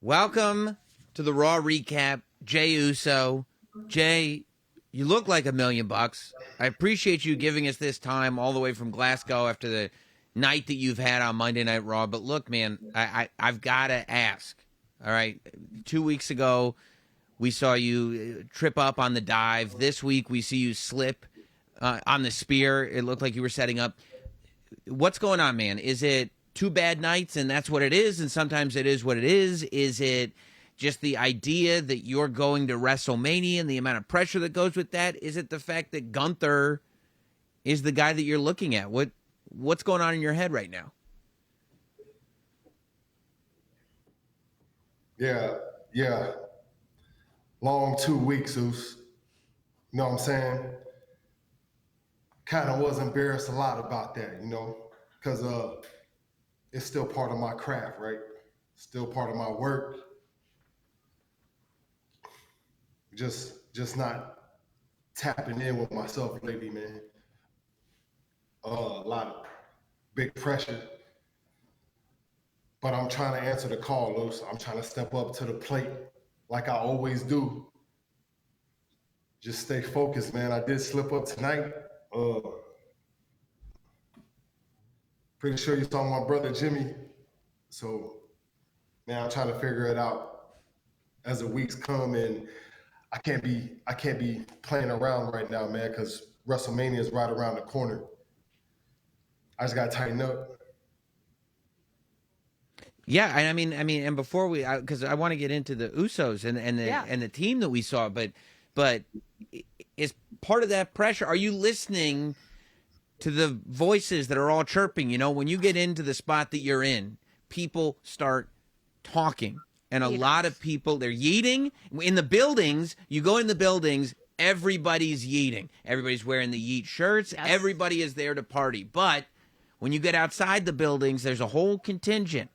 Welcome to the Raw Recap, Jay Uso. Jay, you look like $1,000,000. I appreciate you giving us this time all the way from Glasgow after the night that you've had on Monday Night Raw. But look, man, I've got to ask. All right, 2 weeks ago we saw you trip up on the dive. This week we see you slip on the spear. It looked like you were setting up. What's going on, man? Is it two bad nights and that's what it is, and sometimes it is what it is? Is it just the idea that you're going to WrestleMania and the amount of pressure that goes with that? Is it the fact that Gunther is the guy that you're looking at? What's going on in your head right now? Yeah. Long 2 weeks, Zeus. You know what I'm saying? Kind of was embarrassed a lot about that, because it's still part of my craft, right? Still part of my work. Just not tapping in with myself lately, man. A lot of big pressure, but I'm trying to answer the call, Los. I'm trying to step up to the plate like I always do. Just stay focused, man. I did slip up tonight. Uh, Pretty sure you saw my brother Jimmy. So now I'm trying to figure it out as the weeks come, and I can't be playing around right now, man, because WrestleMania is right around the corner. I just gotta tighten up. Yeah, I mean, and before because I want to get into the Usos Yeah. and the team that we saw, but is part of that pressure? Are you listening to the voices that are all chirping? When you get into the spot that you're in, people start talking. And a lot of people, they're yeeting. In the buildings, you go in the buildings, everybody's yeeting. Everybody's wearing the yeet shirts. Yes. Everybody is there to party. But when you get outside the buildings, there's a whole contingent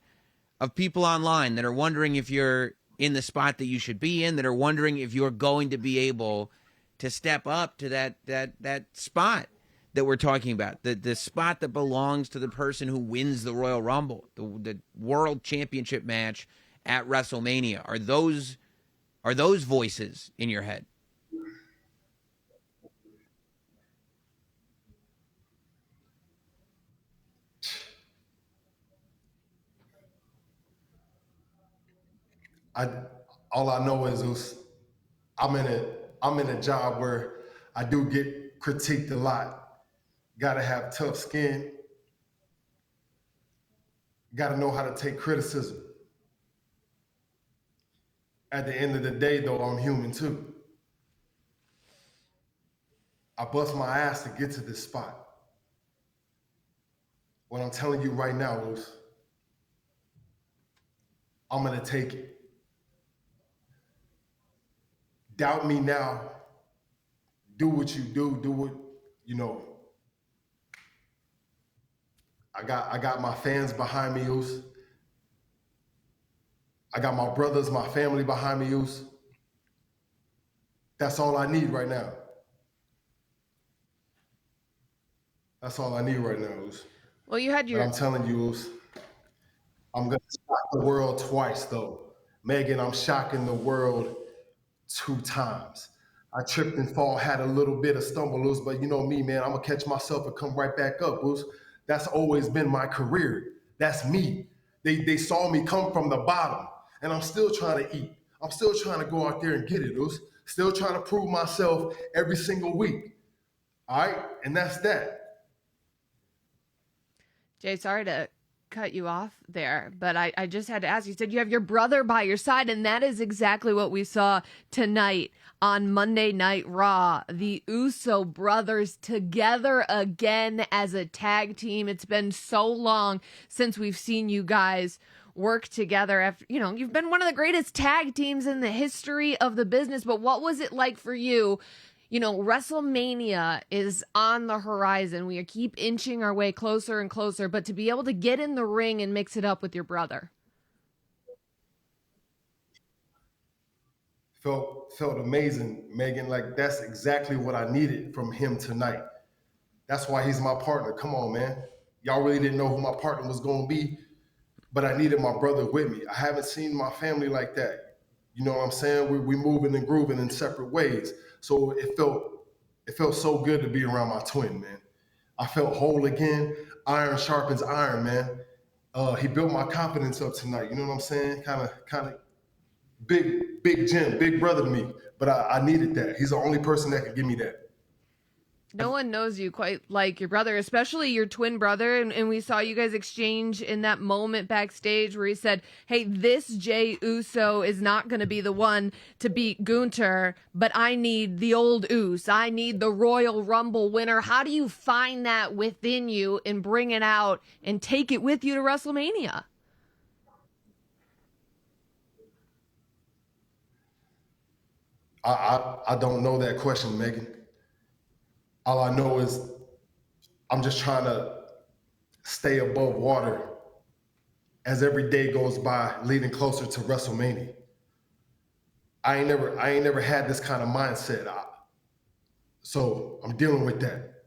of people online that are wondering if you're in the spot that you should be in, that are wondering if you're going to be able to step up to that spot that we're talking about, the spot that belongs to the person who wins the Royal Rumble, the World Championship match at WrestleMania. Are those voices in your head? I All I know is I'm in a I'm in a job where I do get critiqued a lot. Gotta have tough skin. Gotta know how to take criticism. At the end of the day, though, I'm human too. I bust my ass to get to this spot. What I'm telling you right now is I'm gonna take it. Doubt me now. Do what you do. Do what you know. I got my fans behind me, Us. I got my brothers, my family behind me, Us. That's all I need right now. That's all I need right now, Us. Well, you had But your I'm telling you, Us, I'm gonna shock the world twice though. Megan, I'm shocking the world 2 times. I tripped and fall, had a little bit of stumble, Us, but you know me, man. I'm gonna catch myself and come right back up, Us. That's always been my career. That's me. They saw me come from the bottom, and I'm still trying to eat. I'm still trying to go out there and get it, Us. Still trying to prove myself every single week. All right, and that's that. Jay, sorry to cut you off there, but I just had to ask. You said you have your brother by your side, and that is exactly what we saw tonight on Monday Night Raw. The Uso brothers together again as a tag team. It's been so long since we've seen you guys work together. After, you've been one of the greatest tag teams in the history of the business, but what was it like for you? WrestleMania is on the horizon. We keep inching our way closer and closer, but to be able to get in the ring and mix it up with your brother. Felt amazing, Megan. Like that's exactly what I needed from him tonight. That's why he's my partner. Come on, man. Y'all really didn't know who my partner was gonna be. but I needed my brother with me. I haven't seen my family like that. You know what I'm saying? We moving and grooving in separate ways. So it felt so good to be around my twin, man. I felt whole again. Iron sharpens iron, man. He built my confidence up tonight. You know what I'm saying? Kind of big Jim, big brother to me. But I needed that. He's the only person that could give me that. No one knows you quite like your brother, especially your twin brother. And we saw you guys exchange in that moment backstage where he said, hey, this Jey Uso is not going to be the one to beat Gunther, but I need the old Uso. I need the Royal Rumble winner. How do you find that within you and bring it out and take it with you to WrestleMania? I don't know that question, Megan. All I know is I'm just trying to stay above water as every day goes by, leading closer to WrestleMania. I ain't never had this kind of mindset. So I'm dealing with that.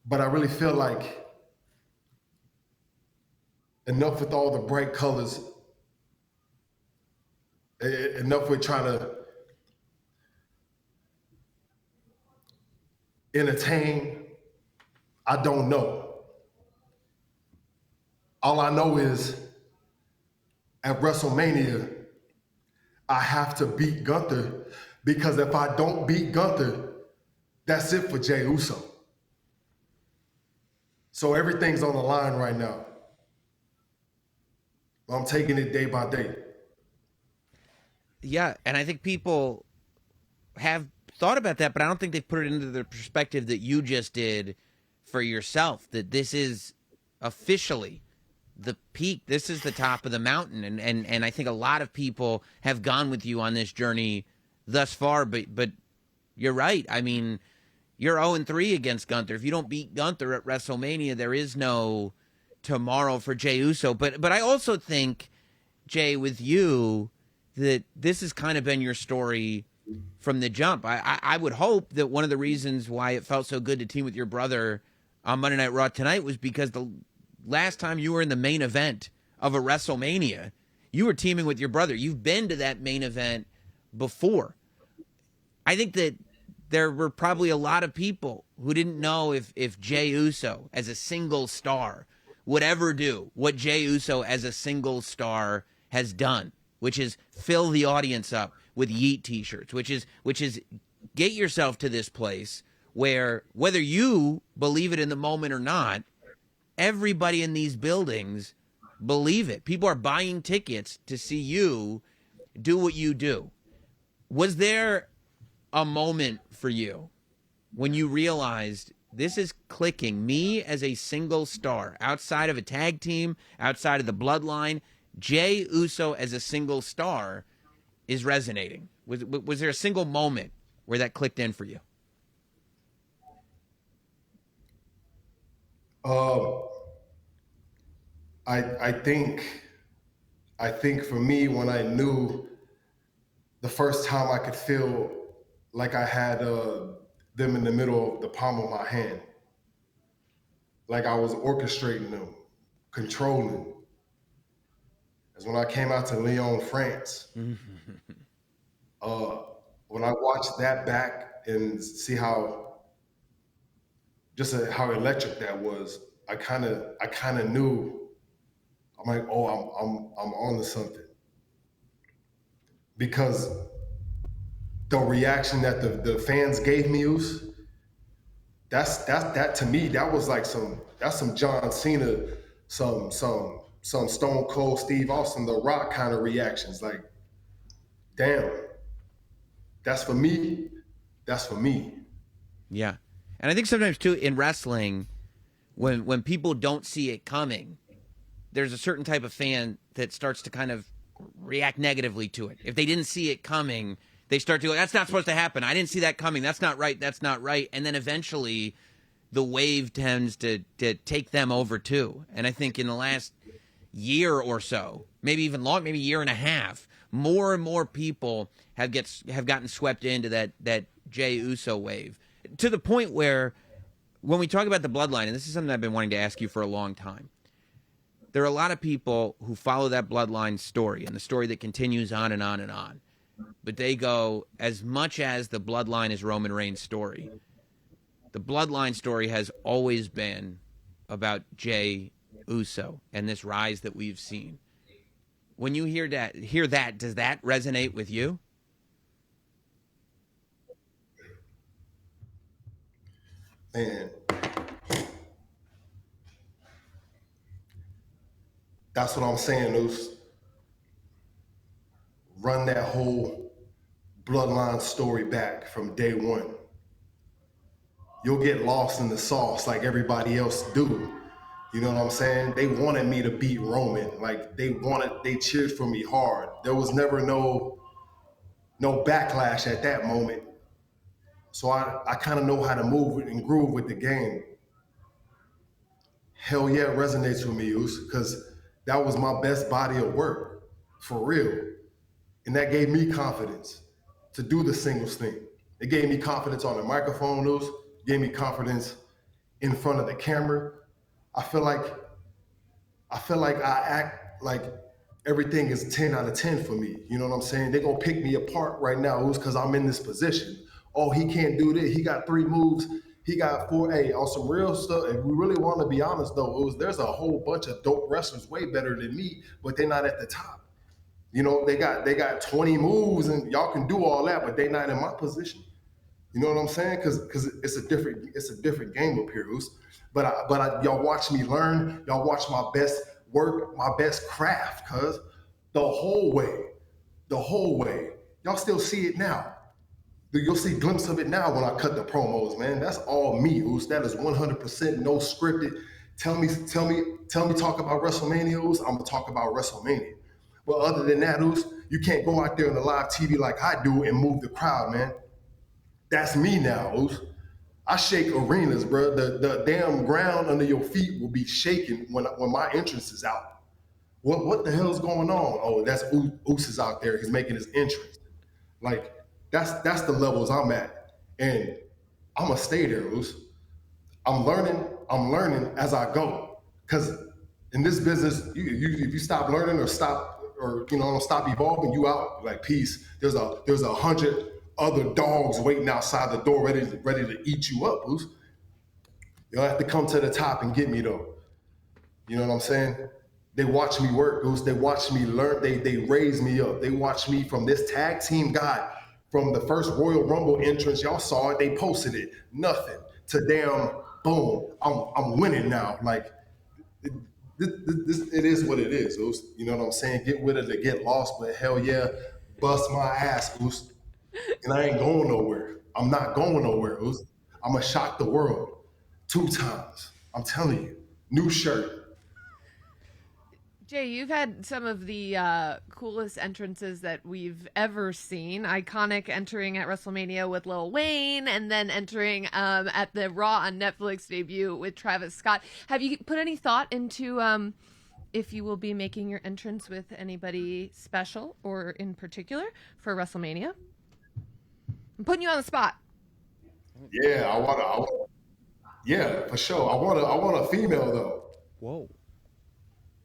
But I really feel like enough with all the bright colors, enough with trying to entertain. I don't know. All I know is at WrestleMania, I have to beat Gunther, because if I don't beat Gunther, that's it for Jey Uso. So everything's on the line right now. I'm taking it day by day. Yeah, and I think people have thought about that, but I don't think they've put it into the perspective that you just did for yourself, that this is officially the peak. This is the top of the mountain. And I think a lot of people have gone with you on this journey thus far, but you're right. I mean, you're 0-3 against Gunther. If you don't beat Gunther at WrestleMania, there is no tomorrow for Jey Uso. But I also think, Jay, with you, that this has kind of been your story from the jump. I would hope that one of the reasons why it felt so good to team with your brother on Monday Night Raw tonight was because the last time you were in the main event of a WrestleMania, you were teaming with your brother. You've been to that main event before. I think that there were probably a lot of people who didn't know if Jey Uso as a single star would ever do what Jey Uso as a single star has done, which is fill the audience up with Yeet t-shirts, which is get yourself to this place where, whether you believe it in the moment or not, everybody in these buildings believe it. People are buying tickets to see you do what you do. Was there a moment for you when you realized this is clicking? Me as a single star, outside of a tag team, outside of the bloodline, Jey Uso as a single star is resonating. Was there a single moment where that clicked in for you? I think for me, when I knew the first time I could feel like I had them in the middle of the palm of my hand, like I was orchestrating them, controlling, is when I came out to Lyon, France. When I watched that back and see how how electric that was, I kind of knew. I'm like, oh, I'm on to something, because the reaction that the fans gave me, that to me, that was like some John Cena, some Stone Cold Steve Austin, The Rock kind of reactions. Like, damn, that's for me. That's for me. Yeah. And I think sometimes too in wrestling, when people don't see it coming, there's a certain type of fan that starts to kind of react negatively to it. If they didn't see it coming, they start to go, that's not supposed to happen. I didn't see that coming. That's not right. That's not right. And then eventually the wave tends to take them over too. And I think in the last year or so, maybe even long, maybe year and a half, more and more people have gotten swept into that Jey Uso wave, to the point where when we talk about the bloodline, and this is something I've been wanting to ask you for a long time, there are a lot of people who follow that bloodline story and the story that continues on and on and on. But they go, as much as the bloodline is Roman Reigns' story, the bloodline story has always been about Jey Uso and this rise that we've seen. When you hear that, does that resonate with you? And that's what I'm saying, Oos. Run that whole bloodline story back from day one. You'll get lost in the sauce like everybody else do. You know what I'm saying? They wanted me to beat Roman. Like they cheered for me hard. There was never no backlash at that moment. So I kind of know how to move and groove with the game. Hell yeah, it resonates with me, Oos, because that was my best body of work, for real. And that gave me confidence to do the singles thing. It gave me confidence on the microphone, Oos. Gave me confidence in front of the camera. I feel like I act like everything is 10 out of 10 for me. You know what I'm saying? They're gonna pick me apart right now, Oos, because I'm in this position. Oh, he can't do this. He got 3 moves. He got 4. Hey, on some real stuff, if we really want to be honest though, Oos, there's a whole bunch of dope wrestlers way better than me, but they're not at the top. You know, they got 20 moves and y'all can do all that, but they're not in my position. You know what I'm saying? Because it's a different game up here, Oos. But y'all watch me learn. Y'all watch my best work, my best craft, cuz the whole way. Y'all still see it now. You'll see a glimpse of it now when I cut the promos, man. That's all me, Oos. That is 100% no scripted. Tell me, talk about WrestleMania, Oos. I'm gonna talk about WrestleMania. But other than that, Oos, you can't go out there on the live TV like I do and move the crowd, man. That's me now, Oos. I shake arenas, bro. The damn ground under your feet will be shaking when my entrance is out. What the hell is going on? Oh, that's Oos is out there. He's making his entrance. Like that's the levels I'm at, and I'm gonna stay there, Oos. I'm learning as I go. Cause in this business, if you stop learning or don't stop evolving, you out like peace. There's 100 other dogs waiting outside the door ready to eat you up, Oos. You'll have to come to the top and get me though. You know what I'm saying? They watch me work, Oos. They watch me learn. They raise me up. They watch me from this tag team guy from the first Royal Rumble entrance. Y'all saw it. They posted it. Nothing to damn boom. I'm winning now. Like it is what it is, Oos. You know what I'm saying? Get with it or get lost, but hell yeah, bust my ass, Oos. And I ain't going nowhere. I'm not going nowhere, Oos. I'm gonna shock the world 2 times. I'm telling you. New shirt. Jay, you've had some of the coolest entrances that we've ever seen. Iconic entering at WrestleMania with Lil Wayne, and then entering at the Raw on Netflix debut with Travis Scott. Have you put any thought into if you will be making your entrance with anybody special or in particular for WrestleMania? I'm putting you on the spot. Yeah, yeah, for sure. I want a female though. Whoa.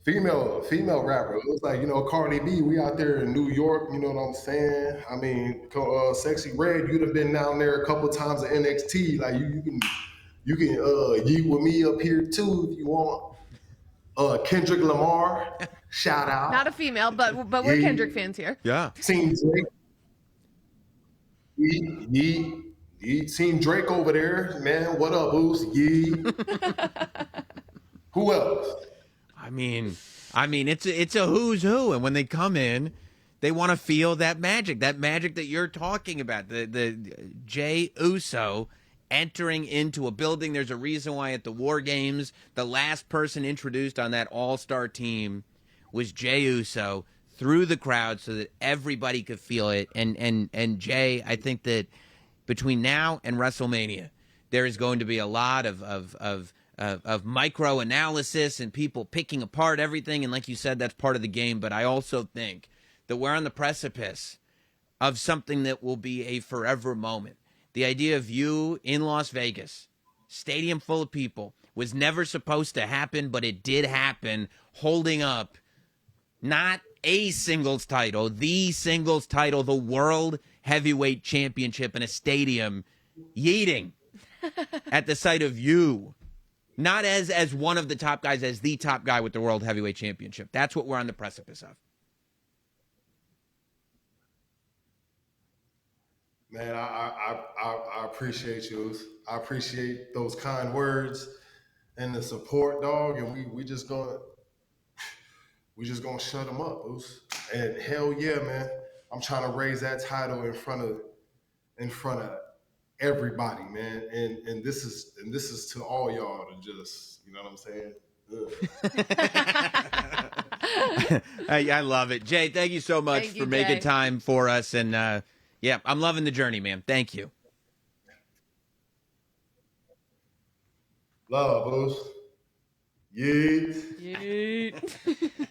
Female rapper. It was like, Cardi B, we out there in New York, you know what I'm saying? I mean, Sexy Red, you'd have been down there a couple times at NXT. Like you can yeet with me up here too if you want. Kendrick Lamar, shout out. Not a female, but we're Kendrick fans here. Yeah. Seen Drake. Yee. Seen Drake over there. Man, what up, Oos? Yee. Who else? I mean, it's a who's who, and when they come in, they want to feel that magic that you're talking about. The Jey Uso entering into a building. There's a reason why at the War Games, the last person introduced on that all-star team was Jey Uso through the crowd, so that everybody could feel it. And Jay, I think that between now and WrestleMania, there is going to be a lot of micro analysis and people picking apart everything. And like you said, that's part of the game. But I also think that we're on the precipice of something that will be a forever moment. The idea of you in Las Vegas, stadium full of people, was never supposed to happen, but it did happen, holding up not a singles title, the singles title, the World Heavyweight Championship in a stadium, yeeting at the sight of you. Not as one of the top guys, as the top guy with the World Heavyweight Championship. That's what we're on the precipice of. Man, I appreciate you. I appreciate those kind words and the support, dog. And we just gonna shut them up, Oos. And hell yeah, man, I'm trying to raise that title in front of everybody, man. And this is to all y'all to just, you know what I'm saying? I love it. Jay, thank you so much Thank for you, making Jay. time for us. And yeah, I'm loving the journey, man. Thank you. Love, Oos. Yeet. Yeet.